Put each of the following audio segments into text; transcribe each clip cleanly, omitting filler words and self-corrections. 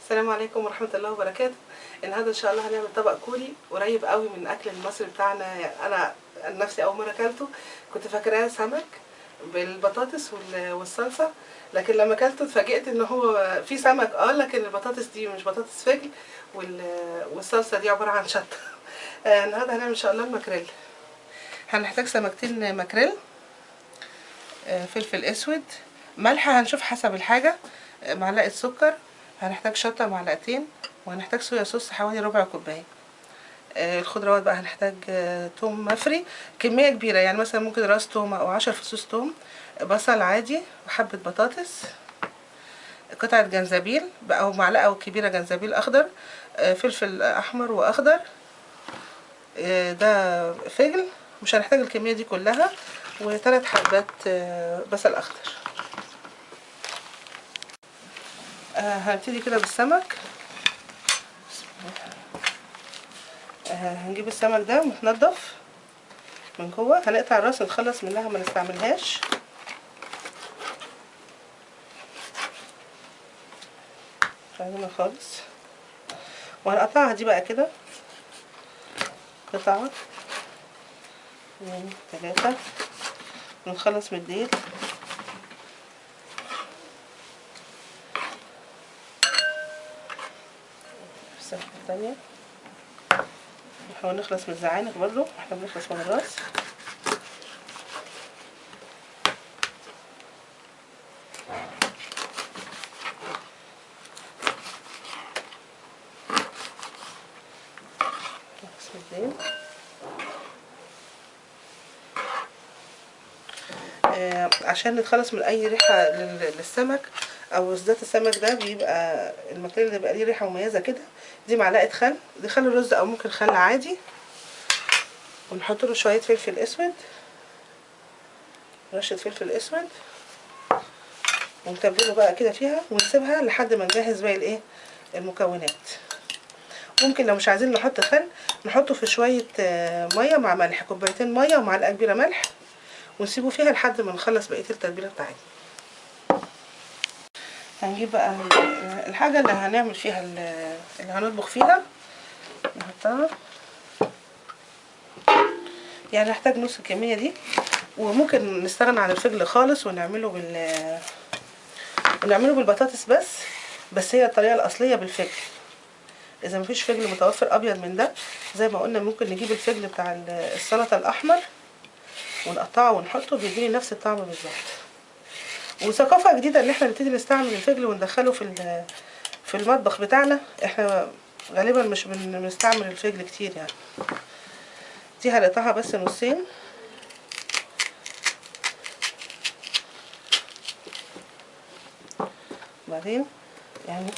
السلام عليكم ورحمة الله وبركاته. النهارده ان شاء الله هنعمل طبق كوري قريب قوي من الاكل المصري بتاعنا. يعني انا نفسي اول مرة اكلته كنت فاكراه سمك بالبطاطس والصلصة، لكن لما اكلته اتفاجئت ان هو في سمك لكن البطاطس دي مش بطاطس فجل، والصلصة دي عبارة عن شطة. النهارده هنعمل ان شاء الله الماكريل. هنحتاج سمكتين ماكريل، فلفل اسود، ملح هنشوف حسب الحاجة، معلقة سكر، هنحتاج شطة معلقتين، وهنحتاج صويا صوص حوالي ربع كوباية. الخضروات بقى هنحتاج توم مفري كمية كبيرة، يعني مثلا ممكن راس توم او 10 فصوص توم، بصل عادي، وحبة بطاطس، قطعة جنزبيل او معلقة كبيرة جنزبيل اخضر، فلفل احمر واخضر، ده فجل. مش هنحتاج الكمية دي كلها، و3 حبات بصل اخضر. هنبتدي كده بالسمك. هنجيب السمك ده متنضف من جوه، هنقطع الراس نتخلص منها ما نستعملهاش. خلينا خالص، وهنقطعها دي بقى كده قطعة 2 3، ونتخلص من الديل. السمكة التانية نحاول نخلص من الزعانف برضو، احنا بنخلص من الراس. نخلص من الديل. عشان نتخلص من اي ريحة للسمك، او بالذات السمك ده بيبقى الماكريل اللي بيبقى ليه ريحة مميزة كده. دي معلقة خل، دي خل رز او ممكن خل عادي، ونحط له شوية فلفل اسود، رشة فلفل اسود، ونتبله بقى كده فيها، ونسيبها لحد ما نجهز باقي المكونات. ممكن لو مش عايزين نحط خل نحطه في شوية مية مع ملح، كوبايتين مية ومعلقة كبيرة ملح، ونسيبه فيها لحد ما نخلص بقية التتبيلة بتاعتنا. هنجيب بقى الحاجة اللي هنعمل فيها اللي هنطبخ فيها، نحطها. يعني نحتاج نص الكمية دي، وممكن نستغنى عن الفجل خالص ونعمله بالبطاطس بس هي الطريقة الأصلية بالفجل. إذا مفيش فجل متوفر أبيض من ده، زي ما قلنا ممكن نجيب الفجل بتاع السلطة الأحمر ونقطعه ونحطه، بيديني نفس الطعم بالظبط. وثقافة جديدة ان احنا نبتدي نستعمل الفجل وندخله في المطبخ بتاعنا. احنا غالبا مش بنستعمل الفجل كتير يعني. دي هنقطعها بس نصين، بعدين يعني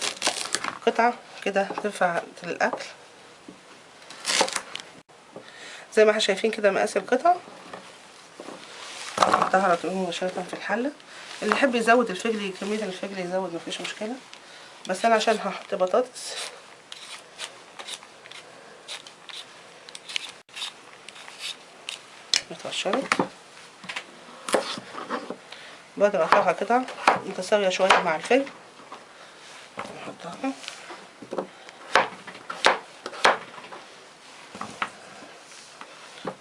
قطعة كده تنفع للأكل، زي ما احنا شايفين كده مقاس القطع. نحطها على طول مباشرة في الحلة. اللي يحب يزود الفجل كمية الفجل يزود، مفيش مشكلة، بس انا عشان هحط بطاطس اتقشرت، بعد ما اقطعها قطع متساوية شوية مع الفجل، نحطها.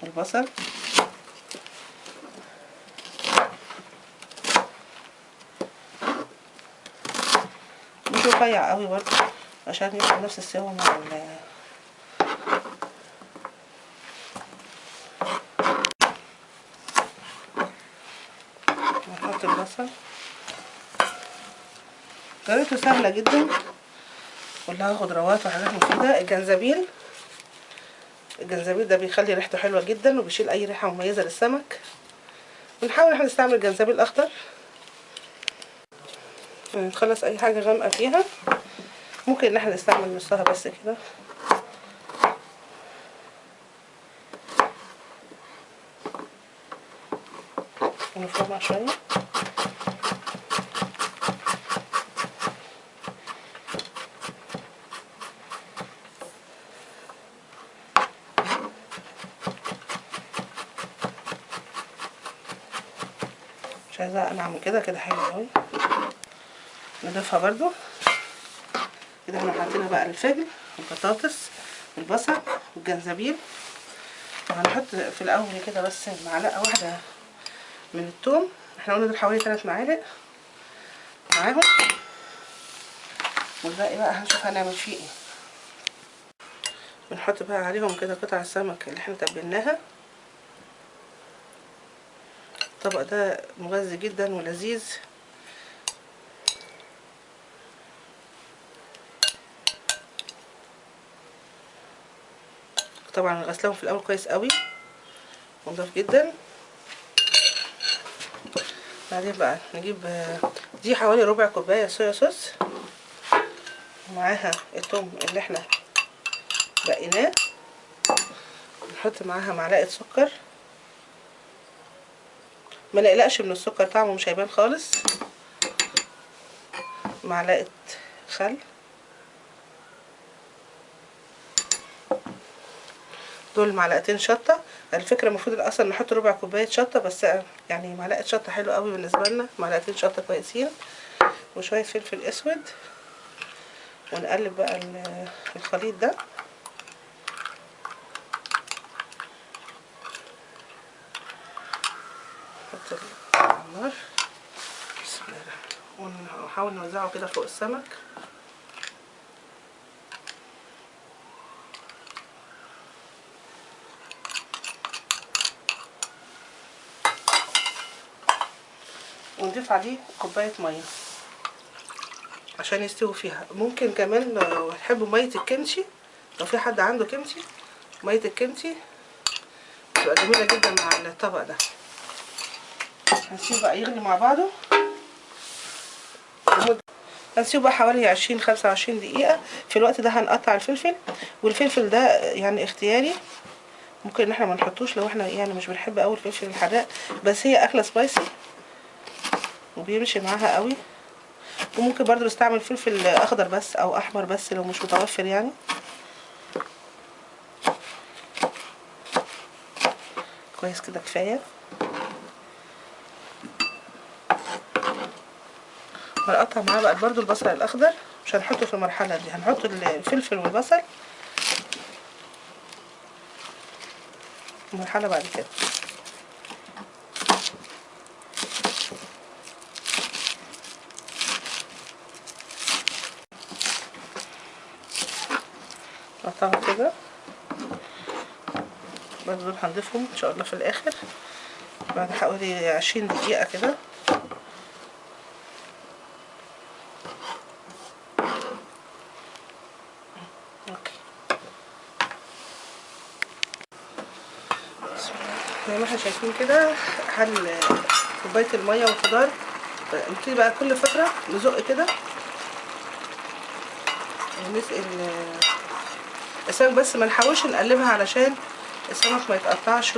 البصل مش رفيع قوي برضه عشان يبقى نفس السوا مع نحط البصل. طريقته سهلة جدا، كلها خضروات وحاجات مفيدة. الجنزبيل ده بيخلي ريحته حلوة جدا، وبيشيل اي ريحة مميزة للسمك. بنحاول احنا نستعمل جنزبيل اخضر، نخلص اي حاجة غامقة فيها. ممكن ان احنا نستعمل نصها بس كده، ونفرمها شوية. مش عايزاها انعم من كده، كده حلو قوي. نضيفها برضو كده. احنا حطينا بقى الفجل والبطاطس والبصل والجنزبيل، وهنحط في الاول كده بس معلقه واحده من الثوم. احنا قلنا دول حوالي 3 معالق معاهم، والباقي بقى هنشوف هنعمل فيه ايه. بنحط بقى عليهم كده قطع السمك اللي احنا تبلناها. الطبق ده مغذي جدا ولذيذ. طبعا غسلهم في الاول كويس قوي ونضاف جدا. بعدين بقى نجيب دي حوالي ربع كوبايه صويا صوص، ومعاها الثوم اللي احنا بقيناه. نحط معاها معلقه سكر، ما نقلقش من السكر، طعمه مش هيبان خالص. معلقه خل، دول معلقتين شطه. على فكره المفروض اصلا نحط ربع كوبايه شطه، بس يعني معلقه شطه حلوه قوي بالنسبه لنا، معلقتين شطه كويسين، وشويه فلفل اسود. ونقلب بقى الخليط ده. نحط على النار. بسم الله الرحمن الرحيم. ونحاول نوزعه كده فوق السمك. ونضيف عليه كوبايه ميه عشان يستوي فيها. ممكن كمان لو تحبوا ميه الكيمشي، لو في حد عنده كيمشي، ميه الكيمشي بتبقى جميله جدا مع الطبق ده. هنسيبه بقى يغلي مع بعضه. هنسيبه بقى حوالي 20-25 دقيقه. في الوقت ده هنقطع الفلفل، والفلفل ده يعني اختياري، ممكن ان احنا ما نحطوش لو احنا يعني مش بنحب قوي الفلفل الحراق، بس هي اكله سبايسي وبيمشي معاها قوي. وممكن برضو نستعمل فلفل اخضر بس او احمر بس لو مش متوفر يعني. كويس كده كفايه. هنقطع معاه بقى برضو البصل الاخضر، مش هنحطه في المرحله دي، هنحط الفلفل والبصل المرحله بعد كده. نقطعهم كده برضو. دول هنضيفهم ان شاء الله في الاخر بعد حوالي 20 دقيقه كده. زي ما احنا شايفين كده، كوبايه الميه والخضار. نبتدي بقى كل فتره نزق كده ونسقي السمك، بس ما نحاولش نقلبها علشان السمك ما يتقطعش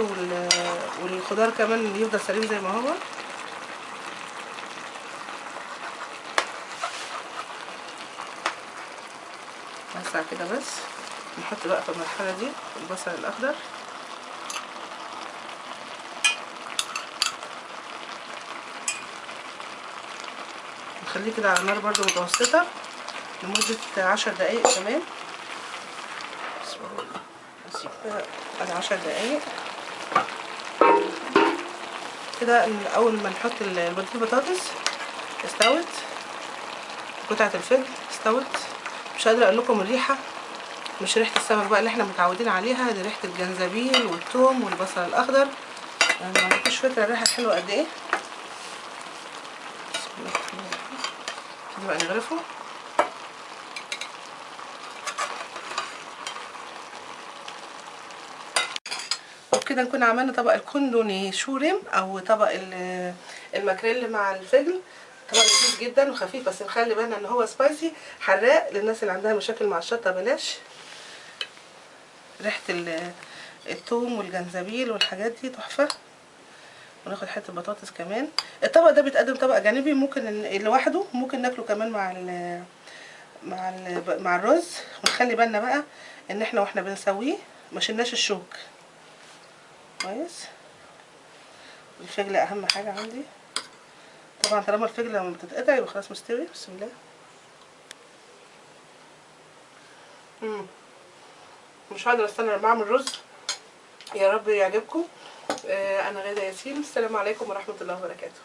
والخضار كمان يفضل سليم زي ما هو. نوسع كده بس. نحط بقى في المرحله دي البصل الاخضر، نخليه كده على نار برضو متوسطه لمده 10 دقايق كمان. نسيب على 10 دقايق كده. اول ما نحط البطاطس استوت، قطعه الفجل استوت. مش قادره اقول لكم الريحه، مش ريحه السمك بقى اللي احنا متعودين عليها، دي ريحه الجنزبيل والثوم والبصل الاخضر. يعني ما عندكوش فكره الريحه حلوه قد ايه. بسم الله الرحمن الرحيم. كده بقى نغرفه. وبكده نكون عملنا طبق الكندوني شوريم او طبق الماكريل مع الفجل. طبق لذيذ جدا وخفيف، بس نخلي بالنا ان هو سبايسي حراق. للناس اللي عندها مشاكل مع الشطه بلاش. ريحه الثوم والجنزبيل والحاجات دي تحفه. وناخد حته بطاطس كمان. الطبق ده بيتقدم طبق جانبي، ممكن لوحده، ممكن ناكله كمان مع الرز. ونخلي بالنا بقى ان احنا واحنا بنسويه ما شلناش الشوك كويس. الفجل اهم حاجه عندي. طبعا طالما الفجل لما بتتقطع يبقى خلاص مستوي. بسم الله. مش هقدر استنى لما اعمل رز. يا رب يعجبكم. انا غادة ياسين، السلام عليكم ورحمة الله وبركاته.